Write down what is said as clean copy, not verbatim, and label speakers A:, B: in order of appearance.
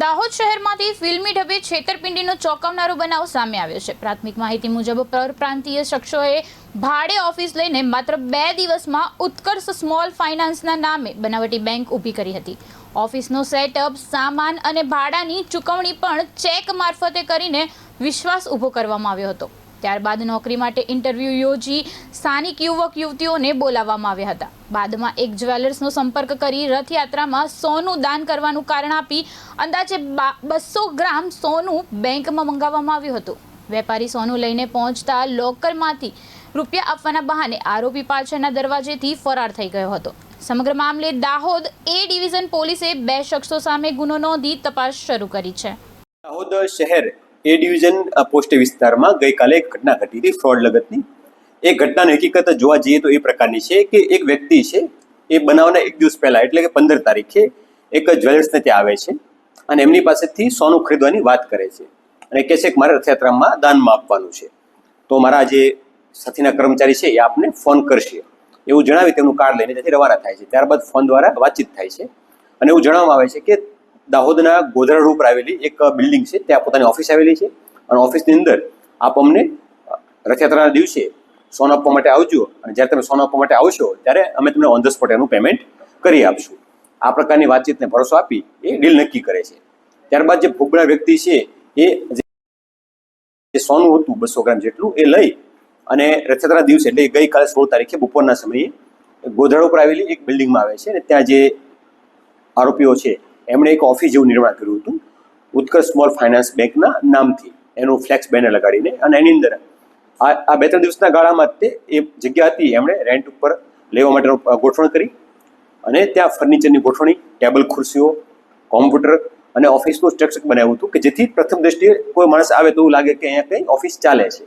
A: દાહોદ શહેરમાંથી ફિલ્મી ઢબે છેતરપિંડીનો ચોંકાવનારો બનાવ સામે આવ્યો છે। પ્રાથમિક માહિતી મુજબ પરપ્રાંતીય શખ્સોએ ભાડે ઓફિસ લઈને માત્ર 2 દિવસમાં ઉત્કર્ષ સ્મોલ ફાઇનાન્સના નામે બનાવટી બેંક ઊભી કરી હતી। ઓફિસનો સેટઅપ, સામાન અને ભાડાની ચૂકવણી પણ ચેક મારફતે કરીને વિશ્વાસ ઊભો કરવામાં આવ્યો હતો। ત્યારબાદ નોકરી માટે ઇન્ટરવ્યૂ યોજી સ્થાનિક યુવક યુવતીઓને બોલાવવામાં આવ્યા હતા। બાદમાં એક જ્વેલર્સનો સંપર્ક કરી રથયાત્રામાં સોનું દાન કરવાનું કારણ આપી અંદાજે 200 ગ્રામ સોનું બેંકમાં મંગાવવામાં આવ્યું હતું। વેપારી સોનું લઈને પહોંચતા લોકરમાંથી રૂપિયા આપવાના બહાને આરોપી પાછળના દરવાજેથી ફરાર થઈ ગયો હતો। સમગ્ર મામલે દાહોદ એ ડિવિઝન પોલીસે 2 શખ્સો સામે ગુનો નોંધી તપાસ શરૂ કરી છે।
B: દાહોદ શહેર એ ડિવિઝન પોસ્ટ વિસ્તારમાં ગઈકાલે એક ઘટના ઘટી હતી ફ્રોડ લગતની। એ ઘટનાની હકીકત જોવા જઈએ તો એ પ્રકારની છે કે એક વ્યક્તિ છે એ બનાવના 1 દિવસ પહેલા એટલે કે 15 તારીખે એક જ્વેલર્સને ત્યાં આવે છે અને એમની પાસેથી સોનું ખરીદવાની વાત કરે છે અને કહે છે કે મારે રથયાત્રામાં દાનમાં આપવાનું છે, તો મારા જે સાથીના કર્મચારી છે એ આપને ફોન કરશે એવું જણાવી તેમનું કાર્ડ લઈને ત્યાંથી રવાના થાય છે। ત્યારબાદ ફોન દ્વારા વાતચીત થાય છે અને એવું જણાવવામાં આવે છે કે દાહોદના ગોધરા રોડ પર આવેલી એક બિલ્ડિંગ છે, ત્યાં પોતાની ઓફિસ આવેલી છે અને ઓફિસની અંદર આપ અમને રથયાત્રાના દિવસે સોનું આપવા માટે આવજો અને જ્યારે તમે સોનું આપવા માટે આવશો ત્યારે અમે તમને ઓન ધ સ્પોટ એનું પેમેન્ટ કરી આપશું। આ પ્રકારની વાતચીતને ભરોસો આપી એ ડીલ નક્કી કરે છે। ત્યારબાદ જે ભોગબળા વ્યક્તિ છે એ જે સોનું હતું 200 ગ્રામ જેટલું એ લઈ અને રથયાત્રાના દિવસે એટલે ગઈકાલે 16 તારીખે બપોરના સમયે ગોધરા ઉપર આવેલી એક બિલ્ડિંગમાં આવે છે અને ત્યાં જે આરોપીઓ છે એમણે એક ઓફિસ જેવું નિર્માણ કર્યું હતું ઉત્કર્ષ સ્મોલ ફાઇનાન્સ બેંકના નામથી, એનું ફ્લેક્સ બેનર લગાડીને, અને એની અંદર આ 2-3 દિવસના ગાળામાં તે એ જગ્યા હતી એમણે રેન્ટ ઉપર લેવા માટેનું ગોઠવણ કરી અને ત્યાં ફર્નિચરની ગોઠવણી, ટેબલ ખુરશીઓ, કોમ્પ્યુટર અને ઓફિસનું સ્ટ્રક્ચર બનાવ્યું હતું કે જેથી પ્રથમ દ્રષ્ટિએ કોઈ માણસ આવે તો એવું લાગે કે અહીંયા કંઈ ઓફિસ ચાલે છે।